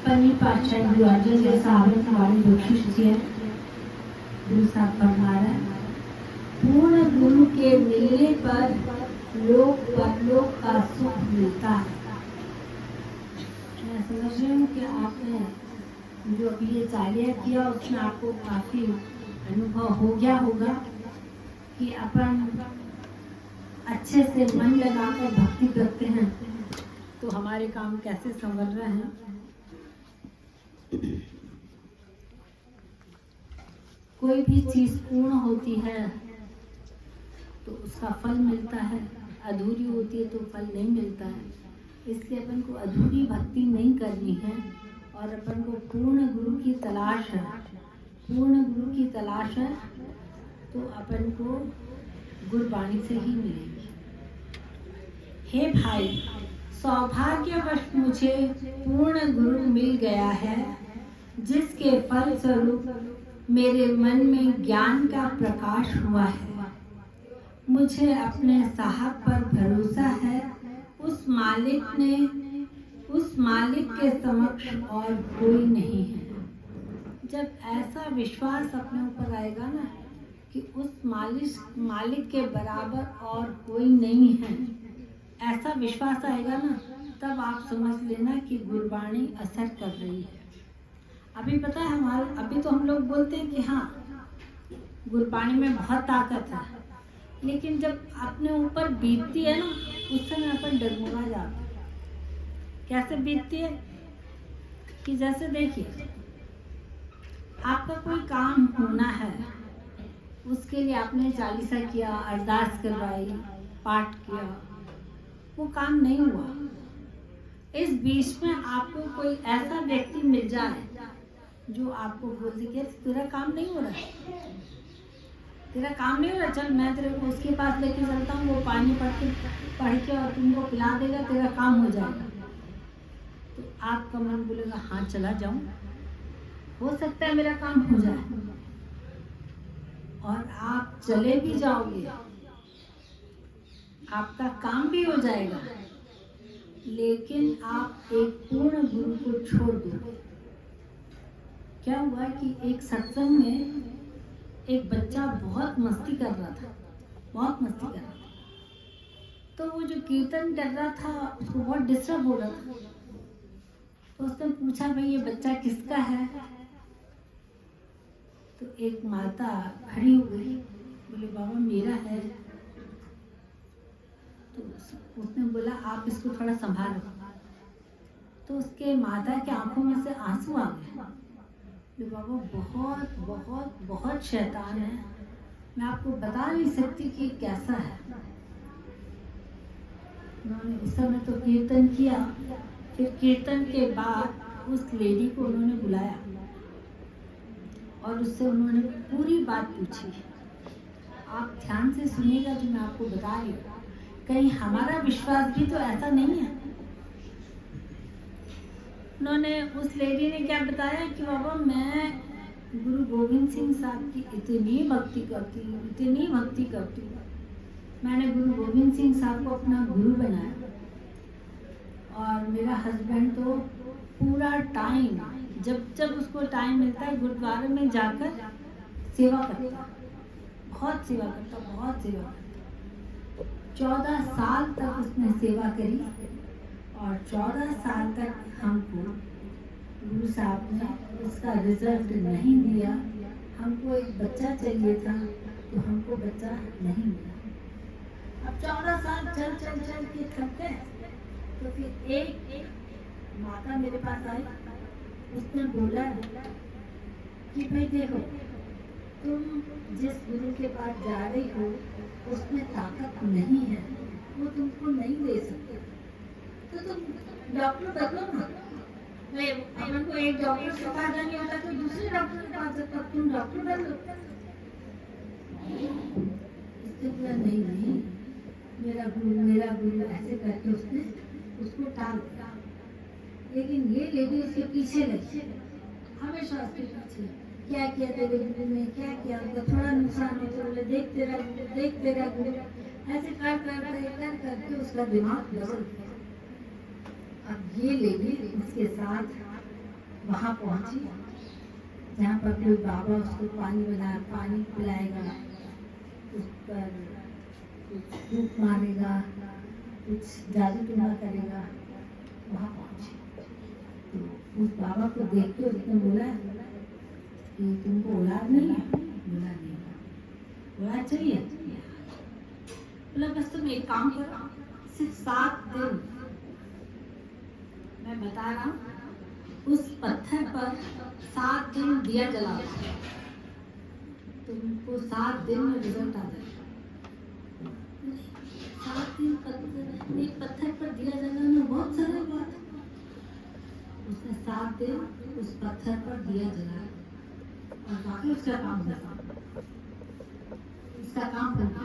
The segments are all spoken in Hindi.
पंजी पातशाही गुरु अर्जन देव साहब की वाणी बख्शिश है। गुरु साहब फरमा रहे हैं, पूर्ण गुरु के मिलने पर लोक परलोक का सुख मिलता है। मैं समझ रही हूँ कि आपने जो अभी ये चालिया किया उसमें आपको काफी अनुभव हो गया होगा कि अपन अच्छे से मन लगाकर भक्ति करते हैं तो हमारे काम कैसे संवर रहे हैं। कोई भी चीज पूर्ण होती है तो उसका फल मिलता है, अधूरी होती है तो फल नहीं मिलता है। इसलिए अपन को अधूरी भक्ति नहीं करनी है और अपन को पूर्ण गुरु की तलाश है। पूर्ण गुरु की तलाश है तो अपन को गुरबाणी से ही मिलेगी। हे भाई, सौभाग्यवश मुझे पूर्ण गुरु मिल गया है, जिसके फल स्वरूप मेरे मन में ज्ञान का प्रकाश हुआ है। मुझे अपने साहब पर भरोसा है, उस मालिक के समक्ष और कोई नहीं है। जब ऐसा विश्वास अपने ऊपर आएगा ना कि उस मालिक के बराबर और कोई नहीं है, ऐसा विश्वास आएगा ना, तब आप समझ लेना कि गुरबाणी असर कर रही है। अभी पता है अभी तो हम लोग बोलते हैं कि हाँ गुरबाणी में बहुत ताकत है, लेकिन जब अपने ऊपर बीतती है ना उस समय अपन डगमगा जाते हैं। कैसे बीतती है कि जैसे देखिए आपका कोई काम होना है, उसके लिए आपने चालीसा किया, अरदास करवाई, पाठ किया, वो काम नहीं हुआ। इस बीच में आपको कोई ऐसा व्यक्ति मिल जाए जो आपको बोल दे कि तेरा काम नहीं हो रहा, तेरा काम नहीं हो रहा, चल मैं तेरे को उसके पास लेके चलता हूँ, वो पानी पढ़ के और तुमको पिला देगा, तेरा काम हो जाएगा। तो आपका मन बोलेगा हाँ चला जाऊं, हो सकता है मेरा काम हो जाए। और आप चले भी जाओगे, आपका काम भी हो जाएगा, लेकिन आप एक पूर्ण गुरु को छोड़ दोगे। क्या हुआ कि एक सत्संग में एक बच्चा बहुत मस्ती कर रहा था, बहुत मस्ती कर रहा था। तो वो जो कीर्तन कर रहा था उसको बहुत डिस्टर्ब हो रहा था। तो उसने पूछा भाई ये बच्चा किसका है? तो एक माता खड़ी हो गई, बोले बाबा मेरा है। तो उसने बोला आप इसको थोड़ा संभालो। तो उसके माता के आंखों में से आंसू आ गए। बाबा बहुत बहुत बहुत शैतान है, मैं आपको बता नहीं सकती कि कैसा है। उन्होंने उस समय तो कीर्तन किया, फिर कीर्तन के बाद उस लेडी को उन्होंने बुलाया और उससे उन्होंने पूरी बात पूछी। आप ध्यान से सुनिएगा जो मैं आपको बता रही हूँ, कहीं हमारा विश्वास भी तो ऐसा नहीं है। उन्होंने उस लेडी ने क्या बताया कि बाबा मैं गुरु गोविंद सिंह साहब की इतनी भक्ति करती हूँ, इतनी भक्ति करती हूँ। मैंने गुरु गोविंद सिंह साहब को अपना गुरु बनाया और मेरा हस्बैंड तो पूरा टाइम जब उसको टाइम मिलता है गुरुद्वारे में जाकर सेवा करता, बहुत सेवा करता, बहुत सेवा करता। 14 साल तक उसने सेवा करी और 14 साल तक हमको गुरु साहब ने उसका रिजल्ट नहीं दिया। हमको एक बच्चा चाहिए था तो हमको बच्चा नहीं मिला। अब 14 साल चल के थक गए। तो फिर एक माता मेरे पास आई, उसने बोला कि भाई देखो तुम जिस गुरु के पास जा रही हो उसमें ताकत नहीं है, वो तुमको नहीं दे सकते, तो तुम डॉक्टर बदलो ना। अपन को एक डॉक्टर से फायदा नहीं होता तो दूसरे डॉक्टर के पास जाता, तुम डॉक्टर बदलो। इससे बोला नहीं मेरा गुरु ऐसे करके उसने उसको टाल दिया। लेकिन ये लेडी उसके पीछे लगी, हमेशा उसके पीछे, क्या किया तेरे गुरु ने, क्या किया, उनका थोड़ा नुकसान हो तो बोले देख तेरा गुरु, ऐसे करके उसका दिमाग बदल गया। अब ये लेडी उसके साथ वहाँ पहुँची जहाँ पर कोई बाबा उसको पानी पिलाएगा, उस पर कुछ धूप मारेगा, कुछ जादू टोना करेगा। वहाँ पहुँची तो उस बाबा को देख के उसने बोला कि तुमको औलाद नहीं है? बोला नहीं, औलाद चाहिए? बोला बस तुम एक काम करो, सिर्फ 7 दिन, मैं बता रहा हूँ, उस पत्थर पर 7 दिन दिया जला, तुमको 7 दिन में रिजल्ट आ जाएगा। 7 दिन एक पत्थर पर दिया जलाना बहुत सरल बात है। उसने 7 दिन उस पत्थर पर दिया जलाया और बाकी उसका काम करता, उसका काम करता।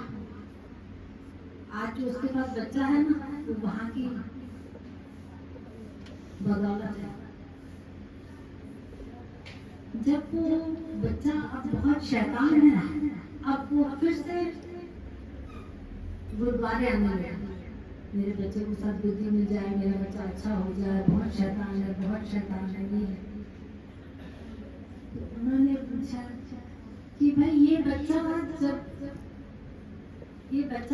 आज जो उसके पास बच्चा है ना, वो वहाँ की बदौलत है। जब वो बच्चा अब बहुत शैतान है, अब वो फिर से गुरुद्वारे आने लगा, मेरे बच्चे को सद्बुद्धि मिल जाए, मेरा बच्चा अच्छा हो जाए, बहुत शैतान है, बहुत शैतान है ये। तो उन्होंने पूछा कि भाई ये बच्चा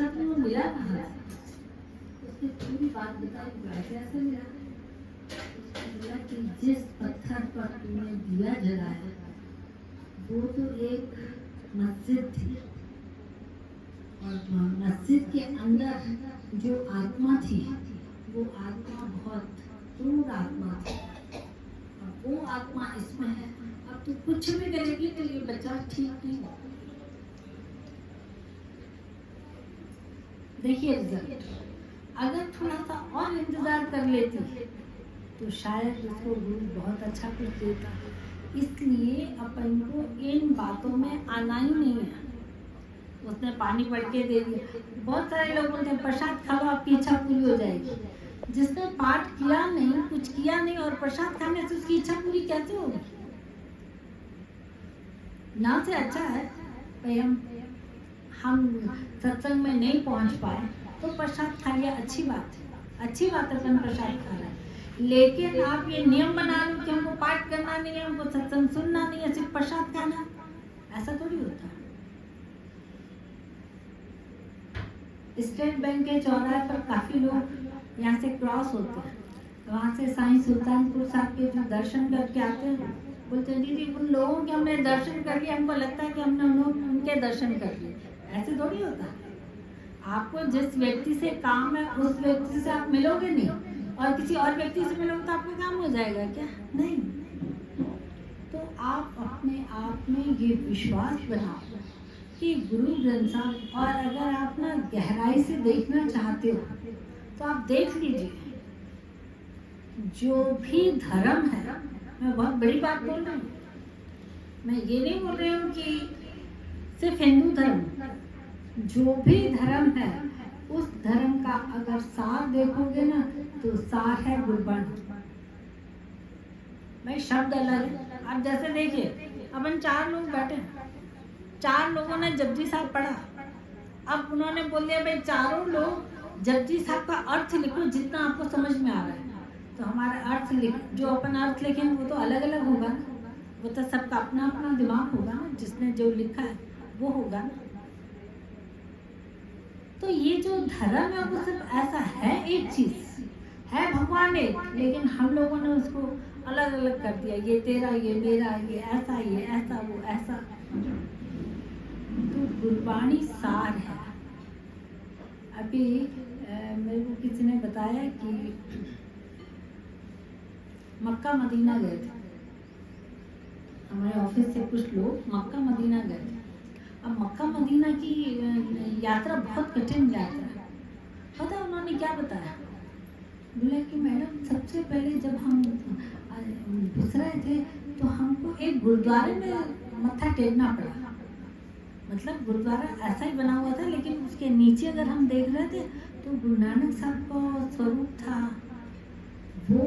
तो मिला कहाँ से? उसने पूरी बात बताई, कैसे मिला? बोला कि जिस पत्थर पर तूने दिया जलाया वो तो एक मस्जिद थी, और मस्जिद के अंदर जो आत्मा थी वो आत्मा बहुत क्रूर आत्मा थी, और वो आत्मा इसमें है। अब तू कुछ भी करेगी तो ये बच्चा ठीक नहीं होगा। देखिए रिजल्ट, अगर थोड़ा सा और इंतजार कर लेती तो शायद उसको गुरु बहुत अच्छा कुछ देता। इसलिए अपन को इन बातों में आना ही नहीं है। उसने पानी पढ़ के दे दिया। बहुत सारे लोग बोलते हैं प्रसाद खाओ आपकी इच्छा पूरी हो जाएगी। जिसने पाठ किया नहीं, कुछ किया नहीं, और प्रसाद खाने से उसकी इच्छा पूरी कैसे होगी? ना से अच्छा है भाई हम सत्संग में नहीं पहुंच पाए तो प्रसाद खा लिया, अच्छी बात है, अच्छी बात है अपन प्रसाद खा रहे हैं। लेकिन आप ये नियम बना लो कि हमको पाठ करना नहीं है, हमको सत्संग सुनना नहीं है, सिर्फ प्रसाद खाना, ऐसा थोड़ी होता है। स्टेट बैंक के चौराहे पर काफी लोग यहाँ से क्रॉस होते हैं, वहाँ से साईं सुल्तानपुर साहब के जो दर्शन करके आते हैं, बोलते हैं दीदी उन लोगों के हमने दर्शन कर लिए, हमको लगता है कि हमने उनके दर्शन कर लिए। ऐसे थोड़ी होता है। आपको जिस व्यक्ति से काम है उस व्यक्ति से आप मिलोगे नहीं, और किसी और व्यक्ति से मिलोगे तो आपका काम हो जाएगा क्या? नहीं। तो आप अपने आप में ये विश्वास बनाओ कि गुरु ग्रंथ साहब, और अगर आप ना गहराई से देखना चाहते हो तो आप देख लीजिए, जो भी धर्म है, मैं बहुत बड़ी बात बोल रही हूँ, मैं ये नहीं बोल रही हूँ कि सिर्फ हिंदू धर्म, जो भी धर्म है उस धर्म का अगर सार देखोगे ना तो सार है गुरबाणी। भाई शब्द अलग है। आप जैसे देखिए अपन 4 लोग बैठे, 4 लोगों ने जपजी साहब पढ़ा, अब उन्होंने बोल दिया भाई चारों लोग जपजी साहब का अर्थ लिखो जितना आपको समझ में आ रहा है। तो हमारा अर्थ जो अपन अर्थ लिखेंगे वो तो अलग अलग होगा ना, वो तो सबका अपना अपना दिमाग होगा ना, जिसने जो लिखा है वो होगा ना। तो ये जो धर्म है वो सिर्फ ऐसा है, एक चीज है, भगवान एक, लेकिन हम लोगों ने उसको अलग अलग कर दिया, ये तेरा, ये मेरा, ये ऐसा, वो ऐसा। तो गुरबाणी सार है। अभी मेरे को किसी ने बताया कि मक्का मदीना गए थे, हमारे ऑफिस से कुछ लोग मक्का मदीना गए थे। अब मक्का मदीना की यात्रा बहुत कठिन यात्रा है। पता है उन्होंने क्या बताया? बोला कि मैडम सबसे पहले जब हम घुस रहे थे तो हमको एक गुरुद्वारे में मत्था टेकना पड़ा। मतलब गुरुद्वारा ऐसा ही बना हुआ था, लेकिन उसके नीचे अगर हम देख रहे थे तो गुरु नानक साहब का स्वरूप था। वो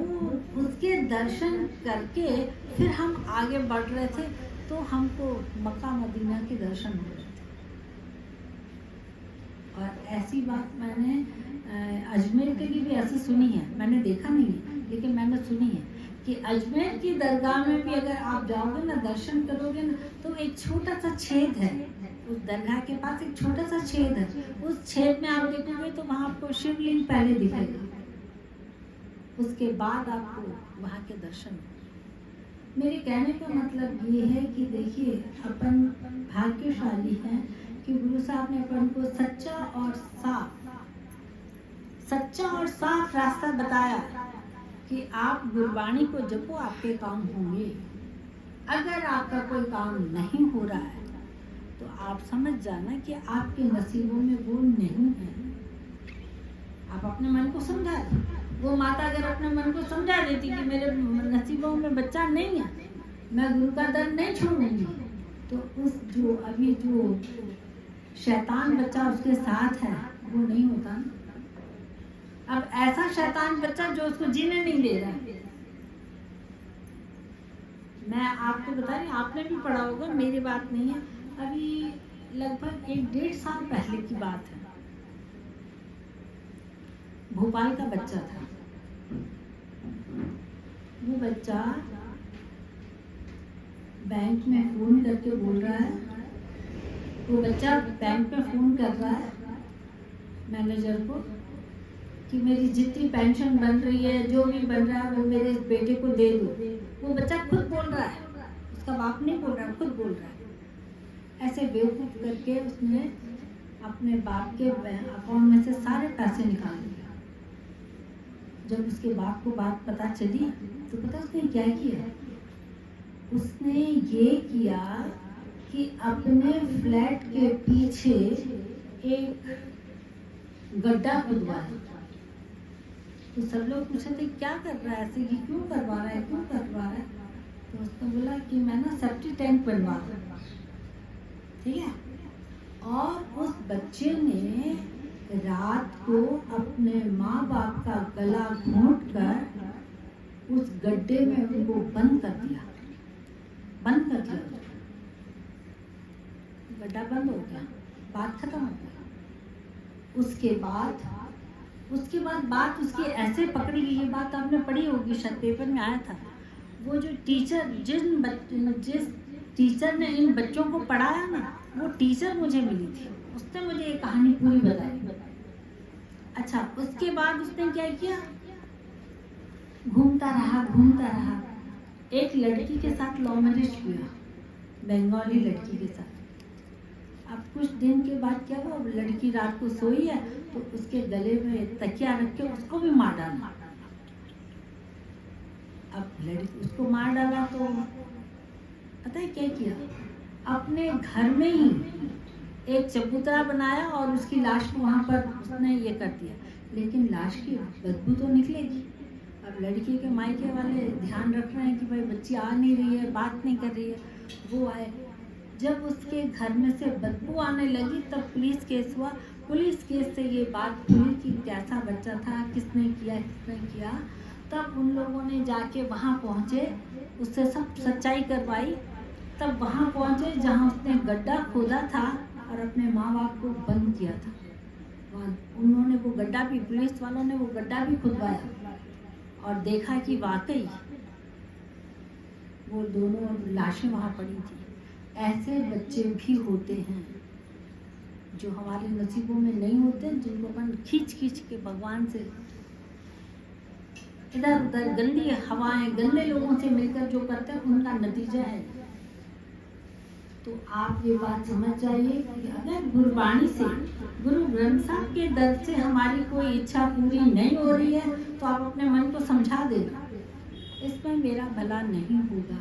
उसके दर्शन करके फिर हम आगे बढ़ रहे थे तो हमको मक्का मदीना के दर्शन हो रहे थे। और ऐसी बात मैंने अजमेर के लिए भी ऐसी सुनी है, मैंने देखा नहीं है लेकिन मैंने सुनी है कि अजमेर की दरगाह में भी अगर आप जाओगे ना, दर्शन करोगे ना, तो एक छोटा सा छेद है, उस दरगाह के पास एक छोटा सा छेद है। उस छेद में आप देखोगे तो वहाँ आपको शिवलिंग पहले दिखेगा, उसके बाद आपको वहाँ के दर्शन। मेरे कहने का मतलब ये है कि देखिए, अपन भाग्यशाली हैं कि गुरु साहब ने अपन को सच्चा और साफ रास्ता बताया कि आप गुरबाणी को जपो, आपके काम होंगे। अगर आपका कोई काम नहीं हो रहा है तो आप समझ जाना कि आपके नसीबों में वो नहीं है। आप अपने मन को समझा दो। वो माता अगर अपने मन को समझा देती कि मेरे नसीबों में बच्चा नहीं है, मैं गुरु का दर नहीं छोड़ूंगी, तो उस जो शैतान बच्चा उसके साथ है वो नहीं होता ना। अब ऐसा शैतान बच्चा जो उसको जीने नहीं दे रहा। मैं आपको बता रही, आपने भी पढ़ा होगा, मेरी बात नहीं है, अभी लगभग 1-1.5 साल पहले की बात है। भोपाल का बच्चा था। वो बच्चा बैंक में फोन करके बोल रहा है, वो बच्चा बैंक में फोन कर रहा है मैनेजर को कि मेरी जितनी पेंशन बन रही है, जो भी बन रहा है, वो मेरे बेटे को दे दो। वो बच्चा खुद बोल रहा है, उसका बाप नहीं बोल रहा, खुद बोल रहा है। ऐसे बेवकूफ करके उसने अपने बाप के अकाउंट में से सारे पैसे निकाल लिए। जब उसके बाप को बात पता चली तो पता उसने क्या किया? उसने ये किया कि अपने फ्लैट के पीछे एक गड्ढा खुदवाया। तो सब लोग पूछे थे क्या कर रहा है, ऐसे कि क्यों करवा रहा है? तो उसने बोला कि मैं ना सेफ्टी टैंक बनवा रहा हूँ, ठीक है। और उस बच्चे ने रात को अपने माँ बाप का गला घोंट कर उस गड्ढे में उनको बंद कर दिया। गड्ढा बंद हो गया, बात खत्म हो गई। उसके बाद बात उसकी ऐसे पकड़ी गई। ये बात आपने पढ़ी होगी, शायद पेपर में आया था। वो जो टीचर जिस टीचर ने इन बच्चों को पढ़ाया ना, वो टीचर मुझे मिली थी। उसने मुझे ये कहानी पूरी बताई। अच्छा, उसके बाद उसने क्या किया? घूमता रहा। एक लड़की के साथ लव मैरिज किया, बंगाली लड़की के साथ। अब कुछ दिन के बाद क्या हुआ, लड़की रात को सोई है तो उसके गले में तकिया रख के उसको भी मार डाला। अब लड़की उसको मार डाला तो पता है क्या किया? अपने घर में ही एक चबूतरा बनाया और उसकी लाश को वहां पर उसने ये कर दिया। लेकिन लाश की बदबू तो निकलेगी। अब लड़की के मायके वाले ध्यान रख रहे हैं कि भाई बच्ची आ नहीं रही है, बात नहीं कर रही है। वो आए, जब उसके घर में से बदबू आने लगी तब पुलिस केस हुआ। पुलिस केस से ये बात हुई कि कैसा बच्चा था, किसने किया। तब उन लोगों ने जाके वहाँ पहुँचे, उससे सब सच्चाई करवाई। तब वहाँ पहुँचे जहाँ उसने गड्ढा खोदा था और अपने माँ बाप को बंद किया था। वहाँ उन्होंने वो गड्ढा भी, पुलिस वालों ने वो गड्ढा भी खुदवाया और देखा कि वाकई वो दोनों लाशें वहाँ पड़ी थी। ऐसे बच्चे भी होते हैं जो हमारे नसीबों में नहीं होते, जिनको अपन खींच के भगवान से इधर उधर गंदी हवाएं, गंदे लोगों से मिलकर जो करते हैं, उनका नतीजा है। तो आप ये बात समझ जाइए कि अगर गुरबाणी से, गुरु ग्रंथ साहब के दर से हमारी कोई इच्छा पूरी नहीं हो रही है तो आप अपने मन को समझा देना, इसमें मेरा भला नहीं होगा,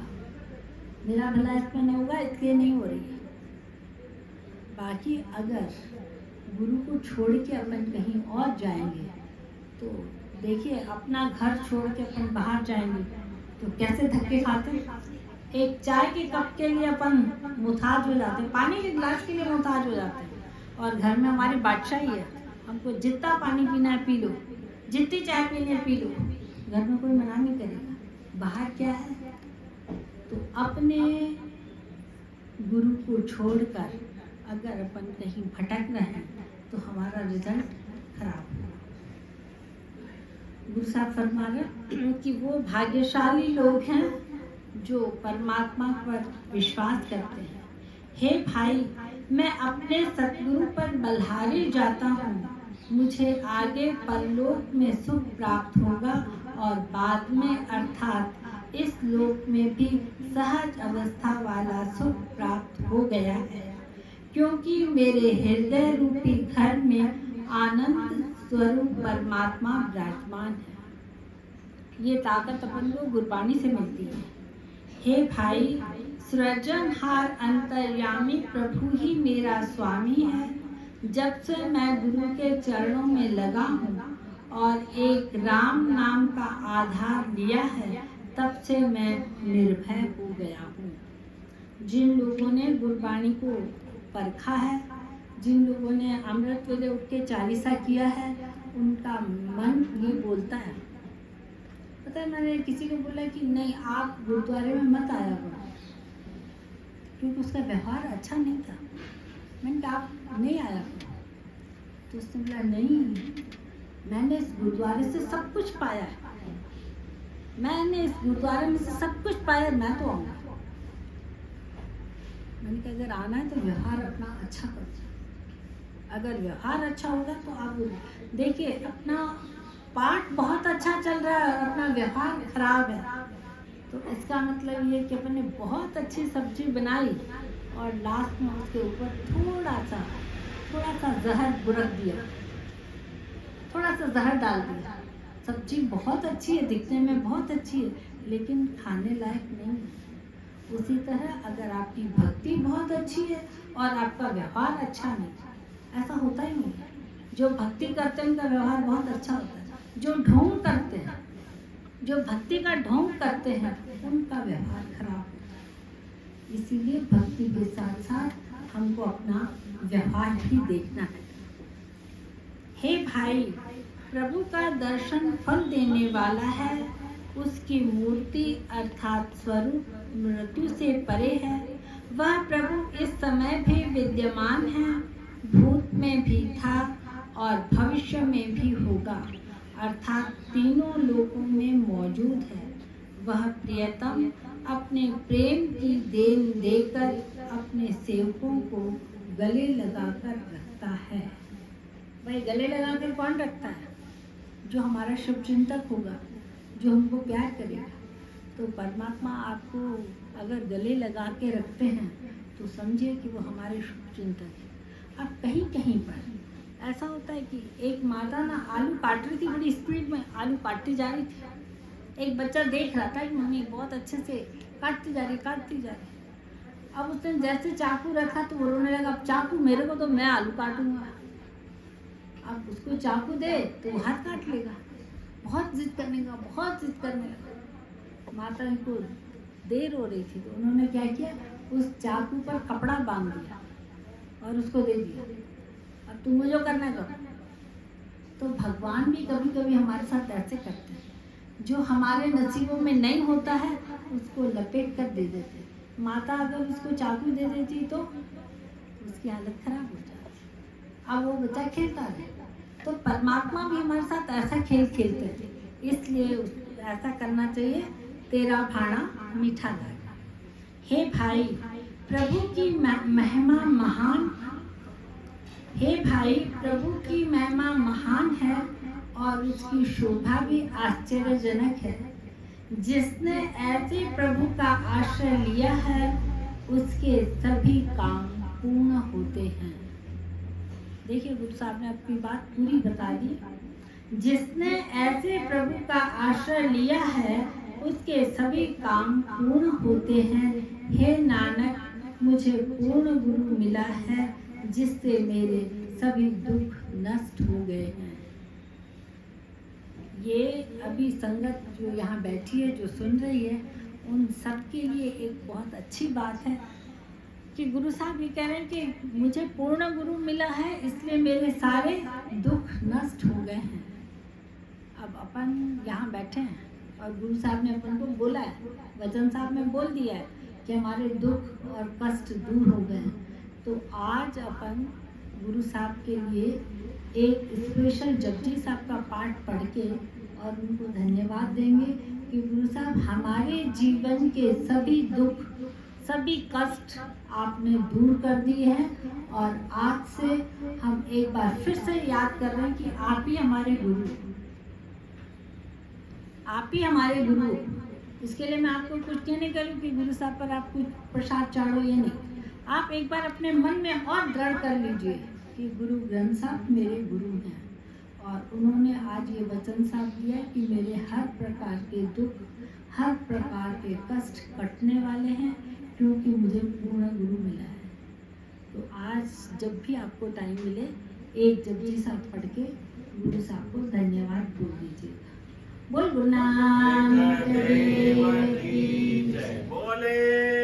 मेरा भला इसमें नहीं होगा, इसलिए नहीं हो रही है। बाकी अगर गुरु को छोड़ के अपन कहीं और जाएंगे तो देखिए, अपना घर छोड़ के अपन बाहर जाएंगे तो कैसे धक्के खाते। एक चाय के कप के लिए अपन मुहताज हो जाते हैं, पानी के गिलास के लिए मुहताज हो जाते हैं। और घर में हमारी बादशाही है, हमको जितना पानी पीना है पी लो, जितनी चाय पीनी है पी लो, घर में कोई मना नहीं करेगा। बाहर क्या है? तो अपने गुरु को छोड़कर अगर अपन कहीं भटक रहे हैं तो हमारा रिजल्ट खराब होगा। गुरु साहब फरमा रहे कि वो भाग्यशाली लोग हैं जो परमात्मा पर विश्वास करते हैं। हे भाई, मैं अपने सतगुरु पर बल्हारी जाता हूँ। मुझे आगे परलोक में सुख प्राप्त होगा और बाद में अर्थात इस लोक में भी सहज अवस्था वाला सुख प्राप्त हो गया है, क्योंकि मेरे हृदय रूपी घर में आनंद स्वरूप परमात्मा विराजमान है। ये ताकत अपन को गुरबाणी से मिलती है। हे भाई, सृजनहार अंतर्यामी प्रभु ही मेरा स्वामी है। जब से मैं गुरु के चरणों में लगा हूँ और एक राम नाम का आधार लिया है, तब से मैं निर्भय हो गया हूँ। जिन लोगों ने गुरबाणी को परखा है, जिन लोगों ने अमृत वेले उठ के चालीसा किया है, उनका मन ये बोलता है। पता है, मैंने किसी को बोला कि नहीं, आप गुरुद्वारे में मत आया करो, क्योंकि उसका व्यवहार अच्छा नहीं था। मैंने कहा आप नहीं आया करो, तो उसने बोला नहीं, मैंने इस गुरुद्वारे से सब कुछ पाया है, मैंने इस गुरुद्वारे में से सब कुछ पाया, मैं तो आऊँगा। मैंने कहा अगर आना है तो व्यवहार अपना अच्छा करो। अगर व्यवहार अच्छा होगा तो आप देखिए, अपना पाठ बहुत अच्छा चल रहा है और अपना व्यवहार खराब है, तो इसका मतलब ये कि अपन ने बहुत अच्छी सब्जी बनाई और लास्ट में उसके ऊपर थोड़ा सा जहर बुरक दिया, थोड़ा सा जहर डाल दिया। सब्जी बहुत अच्छी है, दिखने में बहुत अच्छी है, लेकिन खाने लायक नहीं है। उसी तरह अगर आपकी भक्ति बहुत अच्छी है और आपका व्यवहार अच्छा नहीं, ऐसा होता ही नहीं है। जो भक्ति करते हैं उनका व्यवहार बहुत अच्छा होता है। जो ढोंग करते हैं, जो भक्ति का ढोंग करते हैं, उनका व्यवहार खराब होता है। इसीलिए भक्ति के साथ साथ हमको अपना व्यवहार भी देखना है। हे भाई, प्रभु का दर्शन फल देने वाला है। उसकी मूर्ति अर्थात स्वरूप मृत्यु से परे है। वह प्रभु इस समय भी विद्यमान है, भूत में भी था और भविष्य में भी होगा, अर्थात तीनों लोकों में मौजूद है। वह प्रियतम अपने प्रेम की देन देकर अपने सेवकों को गले लगाकर रखता है। भाई, गले लगाकर कौन रखता है? जो हमारा शुभ चिंतक होगा, जो हमको प्यार करेगा। तो परमात्मा आपको अगर गले लगा के रखते हैं तो समझिए कि वो हमारे शुभ चिंतक है। अब कहीं कहीं पर ऐसा होता है कि एक माता ना आलू काट रही थी, बड़ी स्पीड में आलू काटती जा रही थी। एक बच्चा देख रहा था कि मम्मी बहुत अच्छे से काटती जा रही। अब उसने जैसे चाकू रखा तो वो रोने लगा, अब चाकू मेरे को, तो मैं आलू काटूंगा। अब उसको चाकू दे तो वो हाथ काट लेगा। बहुत जिद करने लगा। माता को देर हो रही थी तो उन्होंने क्या किया, उस चाकू पर कपड़ा बांध दिया और उसको दे दिया, अब तुम जो करना करो। तो भगवान भी कभी कभी हमारे साथ ऐसे करते हैं, जो हमारे नसीबों में नहीं होता है उसको लपेट कर दे देते। माता अगर उसको चाकू दे देती तो उसकी हालत खराब हो जाती। अब वो बच्चा खेलता रहे। तो परमात्मा भी हमारे साथ ऐसा खेल खेलते थे, इसलिए ऐसा करना चाहिए, तेरा भाड़ा मीठा लगा। हे भाई, प्रभु की महिमा महान है और उसकी शोभा भी आश्चर्यजनक है। जिसने ऐसे प्रभु का आश्रय लिया है उसके सभी काम पूर्ण होते हैं। देखिए, गुरु साहब ने अपनी बात पूरी बता दी। जिसने ऐसे प्रभु का आश्रय लिया है उसके सभी काम पूर्ण होते हैं। हे नानक, मुझे पूर्ण गुरु मिला है जिससे मेरे सभी दुख नष्ट हो गए हैं। ये अभी संगत जो यहाँ बैठी है, जो सुन रही है, उन सब के लिए एक बहुत अच्छी बात है कि गुरु साहब ये कह रहे हैं कि मुझे पूर्ण गुरु मिला है, इसलिए मेरे सारे दुख नष्ट हो गए हैं। अब अपन यहाँ बैठे हैं और गुरु साहब ने अपन को बोला है, वचन साहब ने बोल दिया है कि हमारे दुख और कष्ट दूर हो गए हैं। तो आज अपन गुरु साहब के लिए एक स्पेशल जपजी साहब का पाठ पढ़ के और उनको धन्यवाद देंगे कि गुरु साहब हमारे जीवन के सभी दुख, सभी कष्ट आपने दूर कर दिए हैं। और आज से हम एक बार फिर से याद कर रहे हैं कि आप ही हमारे गुरु, आप ही हमारे गुरु। इसके लिए मैं आपको कुछ नहीं करूँ कि गुरु साहब पर आप कुछ प्रसाद चाढ़ो, ये नहीं। आप एक बार अपने मन में और दृढ़ कर लीजिए कि गुरु ग्रंथ साहब मेरे गुरु हैं और उन्होंने आज ये वचन साफ दिया कि मेरे हर प्रकार के दुख, हर प्रकार के कष्ट कटने वाले हैं क्योंकि मुझे पूर्ण गुरु मिला है। तो आज जब भी आपको टाइम मिले एक जपजी साहब पढ़ के गुरु साहब को धन्यवाद बोल दीजिएगा। बोल गुरु नानक देव की जय। बोले